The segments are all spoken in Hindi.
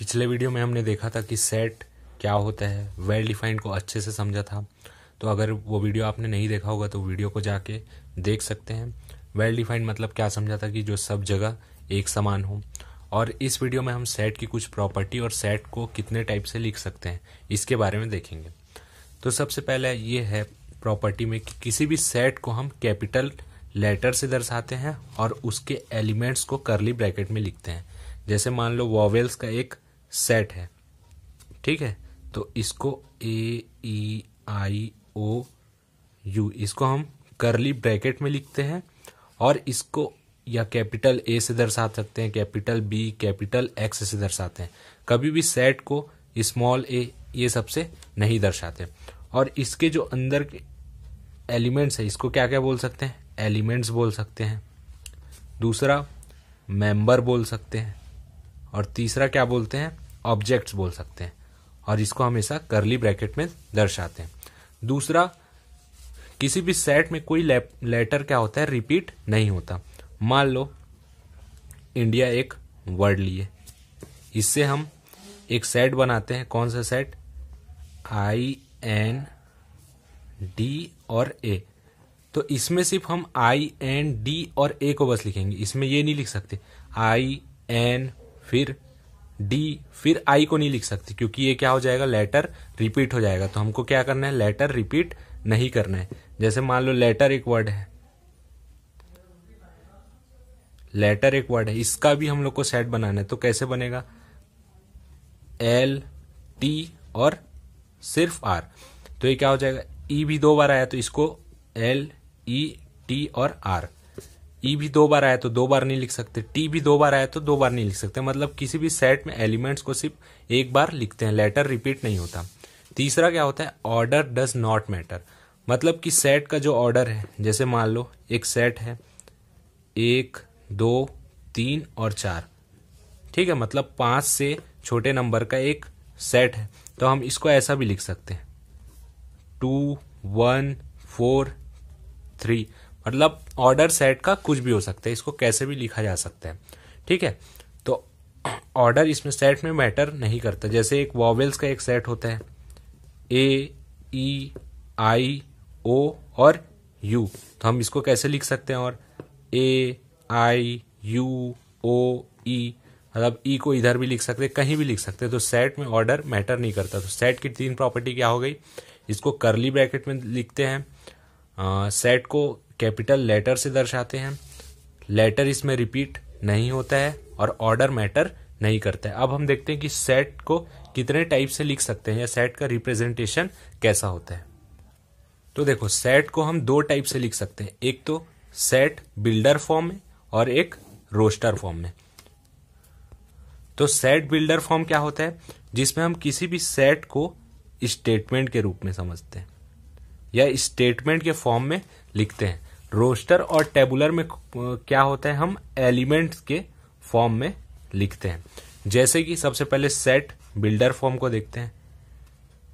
पिछले वीडियो में हमने देखा था कि सेट क्या होता है, वेल डिफाइंड को अच्छे से समझा था। तो अगर वो वीडियो आपने नहीं देखा होगा तो वीडियो को जाके देख सकते हैं। वेल डिफाइंड मतलब क्या समझा था कि जो सब जगह एक समान हो। और इस वीडियो में हम सेट की कुछ प्रॉपर्टी और सेट को कितने टाइप से लिख सकते हैं इसके बारे में देखेंगे। तो सबसे पहले ये है प्रॉपर्टी में कि किसी भी सेट को हम कैपिटल लेटर से दर्शाते हैं और उसके एलिमेंट्स को करली ब्रैकेट में लिखते हैं। जैसे मान लो वॉवेल्स का एक सेट है, ठीक है, तो इसको ए ई आई ओ यू इसको हम करली ब्रैकेट में लिखते हैं और इसको या कैपिटल ए से दर्शा सकते हैं, कैपिटल बी, कैपिटल एक्स से दर्शाते हैं। कभी भी सेट को स्मॉल ए ये सबसे नहीं दर्शाते। और इसके जो अंदर के एलिमेंट्स है इसको क्या क्या बोल सकते हैं, एलिमेंट्स बोल सकते हैं। दूसरा मेंबर बोल सकते हैं और तीसरा क्या बोलते हैं, ऑब्जेक्ट्स बोल सकते हैं। और इसको हमेशा करली ब्रैकेट में दर्शाते हैं। दूसरा, किसी भी सेट में कोई लेटर क्या होता है, रिपीट नहीं होता। मान लो इंडिया एक वर्ड लिए, इससे हम एक सेट बनाते हैं। कौन सा सेट, आई एन डी और ए। तो इसमें सिर्फ हम आई एन डी और ए को बस लिखेंगे, इसमें ये नहीं लिख सकते आई एन फिर डी फिर आई को नहीं लिख सकते, क्योंकि ये क्या हो जाएगा, लेटर रिपीट हो जाएगा। तो हमको क्या करना है, लेटर रिपीट नहीं करना है। जैसे मान लो लेटर एक वर्ड है, लेटर एक वर्ड है, इसका भी हम लोग को सेट बनाना है। तो कैसे बनेगा, एल टी और सिर्फ आर। तो ये क्या हो जाएगा, ई भी दो बार आया तो इसको एल ई टी और आर। ई भी दो बार आया तो दो बार नहीं लिख सकते, टी भी दो बार आया तो दो बार नहीं लिख सकते। मतलब किसी भी सेट में एलिमेंट्स को सिर्फ एक बार लिखते हैं, लेटर रिपीट नहीं होता। तीसरा क्या होता है, ऑर्डर डज नॉट मैटर। मतलब कि सेट का जो ऑर्डर है, जैसे मान लो एक सेट है 1 2 3 और 4, ठीक है, मतलब 5 से छोटे नंबर का एक सेट है। तो हम इसको ऐसा भी लिख सकते हैं 2 1 4 3। मतलब ऑर्डर सेट का कुछ भी हो सकता है, इसको कैसे भी लिखा जा सकता है, ठीक है। तो ऑर्डर इसमें सेट में मैटर नहीं करता। जैसे एक वॉवेल्स का एक सेट होता है ए ई आई ओ और यू, तो हम इसको कैसे लिख सकते हैं, और ए आई यू ओ ई, मतलब ई को इधर भी लिख सकते हैं, कहीं भी लिख सकते हैं। तो सेट में ऑर्डर मैटर नहीं करता। तो सेट की 3 प्रॉपर्टी क्या हो गई, इसको करली ब्रैकेट में लिखते हैं, सेट को कैपिटल लेटर से दर्शाते हैं, लेटर इसमें रिपीट नहीं होता है और ऑर्डर मैटर नहीं करता है। अब हम देखते हैं कि सेट को कितने टाइप से लिख सकते हैं या सेट का रिप्रेजेंटेशन कैसा होता है। तो देखो, सेट को हम 2 टाइप से लिख सकते हैं, एक तो सेट बिल्डर फॉर्म में और एक रोस्टर फॉर्म में। तो सेट बिल्डर फॉर्म क्या होता है, जिसमें हम किसी भी सेट को स्टेटमेंट के रूप में समझते हैं या स्टेटमेंट के फॉर्म में लिखते हैं। रोस्टर और टेबुलर में क्या होता है, हम एलिमेंट्स के फॉर्म में लिखते हैं। जैसे कि सबसे पहले सेट बिल्डर फॉर्म को देखते हैं,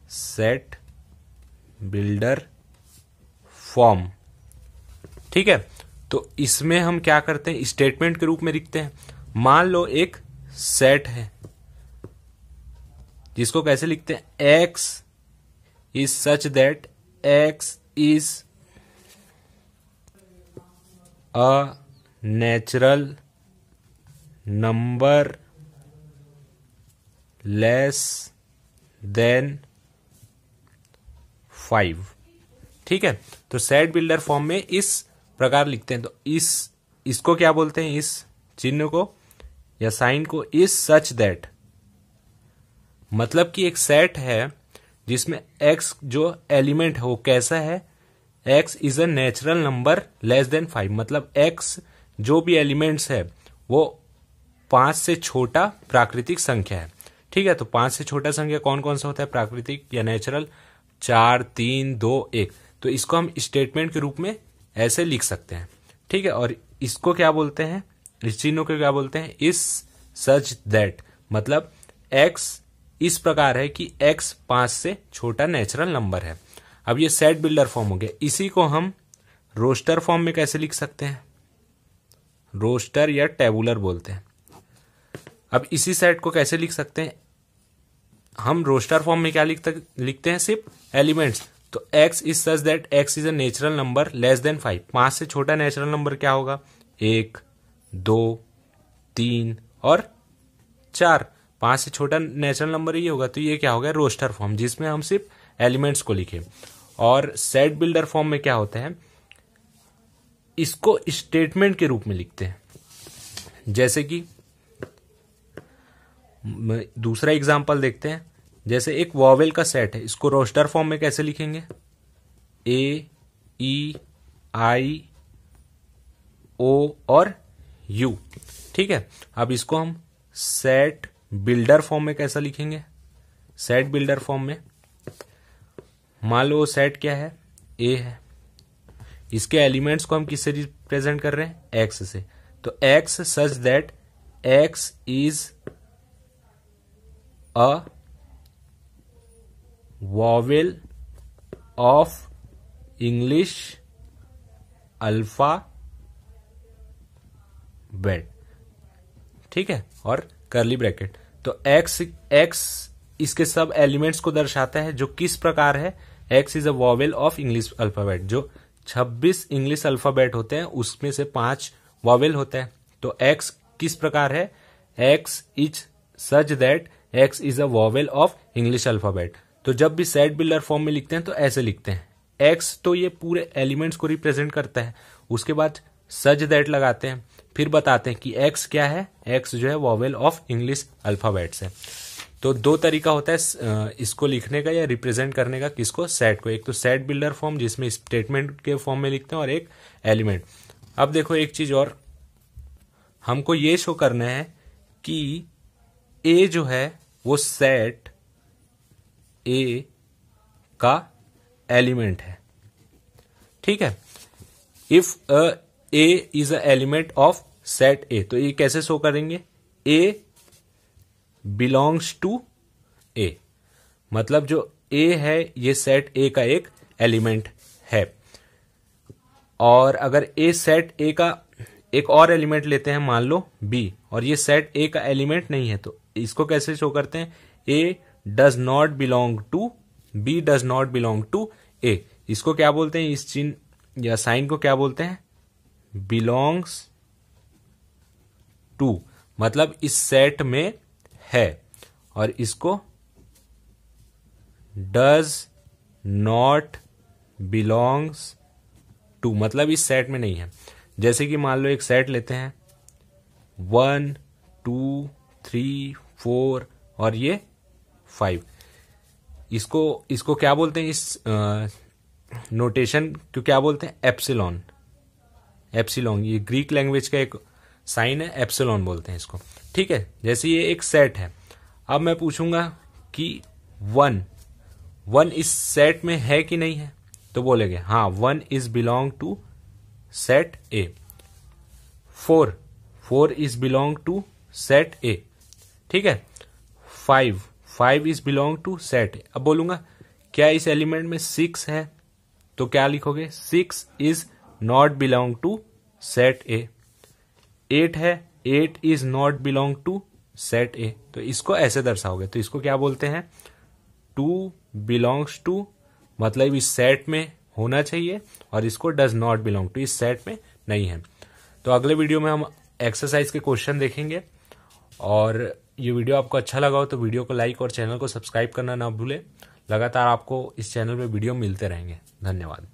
सेट बिल्डर फॉर्म, ठीक है। तो इसमें हम क्या करते हैं, स्टेटमेंट के रूप में लिखते हैं। मान लो एक सेट है जिसको कैसे लिखते हैं, x is such that x is a natural number less than 5, ठीक है। तो सेट बिल्डर फॉर्म में इस प्रकार लिखते हैं। तो इसको क्या बोलते हैं, इस चिन्ह को या साइन को, इज सच दैट। मतलब कि एक सेट है जिसमें x जो एलिमेंट है वो कैसा है, x is a natural number less than 5। मतलब x जो भी एलिमेंट्स है वो 5 से छोटा प्राकृतिक संख्या है, ठीक है। तो 5 से छोटा संख्या कौन कौन सा होता है, प्राकृतिक या नेचुरल, 4 3 2 1। तो इसको हम स्टेटमेंट के रूप में ऐसे लिख सकते हैं, ठीक है। और इसको क्या बोलते हैं, इस चिन्ह को क्या बोलते हैं, इज सच दैट। मतलब x इस प्रकार है कि x 5 से छोटा नेचुरल नंबर है। अब ये सेट बिल्डर फॉर्म हो गया। इसी को हम रोस्टर फॉर्म में कैसे लिख सकते हैं, रोस्टर या टेबुलर बोलते हैं। अब इसी सेट को कैसे लिख सकते हैं, हम रोस्टर फॉर्म में क्या लिखते हैं, सिर्फ एलिमेंट्स। तो x is such that x is a natural number less than 5। 5 से छोटा नेचुरल नंबर क्या होगा, 1, 2, 3 और 4। 5 से छोटा नेचुरल नंबर ये होगा, तो ये क्या होगा, रोस्टर फॉर्म, जिसमें हम सिर्फ एलिमेंट्स को लिखें। और सेट बिल्डर फॉर्म में क्या होता है, इसको स्टेटमेंट के रूप में लिखते हैं। जैसे कि दूसरा एग्जांपल देखते हैं, जैसे एक वॉवेल का सेट है, इसको रोस्टर फॉर्म में कैसे लिखेंगे, ए, ई, आई, ओ और यू। ठीक है, अब इसको हम सेट बिल्डर फॉर्म में कैसा लिखेंगे, सेट बिल्डर फॉर्म में मान लो सेट क्या है, ए है, इसके एलिमेंट्स को हम किससे रिप्रेजेंट कर रहे हैं, एक्स से। तो x such that x is a vowel of English alphabet. ठीक है, और करली ब्रैकेट। तो एक्स इसके सब एलिमेंट्स को दर्शाता है, जो किस प्रकार है, x is a vowel of English alphabet. जो 26 इंग्लिश अल्फाबेट होते हैं उसमें से 5 वॉवेल होता है। तो एक्स किस प्रकार है, x is such that x is a vowel of English alphabet. तो जब भी सेट बिल्डर फॉर्म में लिखते हैं तो ऐसे लिखते हैं, एक्स तो ये पूरे एलिमेंट्स को रिप्रेजेंट करता है, उसके बाद सच दैट लगाते हैं, फिर बताते हैं कि एक्स क्या है, एक्स जो है वॉवेल ऑफ इंग्लिश अल्फाबेट्स है। तो 2 तरीका होता है इसको लिखने का या रिप्रेजेंट करने का, किसको, सेट को। एक तो सेट बिल्डर फॉर्म जिसमें स्टेटमेंट के फॉर्म में लिखते हैं, और एक एलिमेंट। अब देखो एक चीज और, हमको ये शो करना है कि ए जो है वो सेट ए का एलिमेंट है। ठीक है, if A is a element of set A, तो ये कैसे शो करेंगे, ए बिलोंग्स टू ए, मतलब जो ए है ये सेट ए का एक एलिमेंट है। और अगर ए सेट ए का एक और एलिमेंट लेते हैं, मान लो बी, और ये सेट ए का एलिमेंट नहीं है, तो इसको कैसे शो करते हैं, A does not belong to B, does not belong to A. इसको क्या बोलते हैं, इस चिन्ह या साइन को क्या बोलते हैं, बिलोंग्स टू, मतलब इस सेट में है। और इसको डज नॉट बिलोंग्स टू, मतलब इस सेट में नहीं है। जैसे कि मान लो एक सेट लेते हैं 1, 2, 3, 4 और ये 5, इसको क्या बोलते हैं, इस नोटेशन को क्या बोलते हैं, एप्सिलॉन। एप्सिलॉन ये ग्रीक लैंग्वेज का एक साइन है, एप्सिलॉन बोलते हैं इसको। ठीक है, जैसे ये एक सेट है, अब मैं पूछूंगा कि 1 इस सेट में है कि नहीं है, तो बोलेंगे हाँ 1 is belong to set A. 4 is belong to set A. ठीक है, 5 is belong to set A. अब बोलूंगा क्या इस एलिमेंट में 6 है, तो क्या लिखोगे, 6 is not belong to set A. 8 है, 8 is not belong to set A. तो इसको ऐसे दर्शाओगे, तो इसको क्या बोलते हैं, 2 बिलोंग्स टू, मतलब इस सेट में होना चाहिए, और इसको डज नॉट बिलोंग टू, इस सेट में नहीं है। तो अगले वीडियो में हम एक्सरसाइज के क्वेश्चन देखेंगे। और ये वीडियो आपको अच्छा लगा हो तो वीडियो को लाइक और चैनल को सब्सक्राइब करना ना भूले। लगातार आपको इस चैनल पे वीडियो मिलते रहेंगे। धन्यवाद।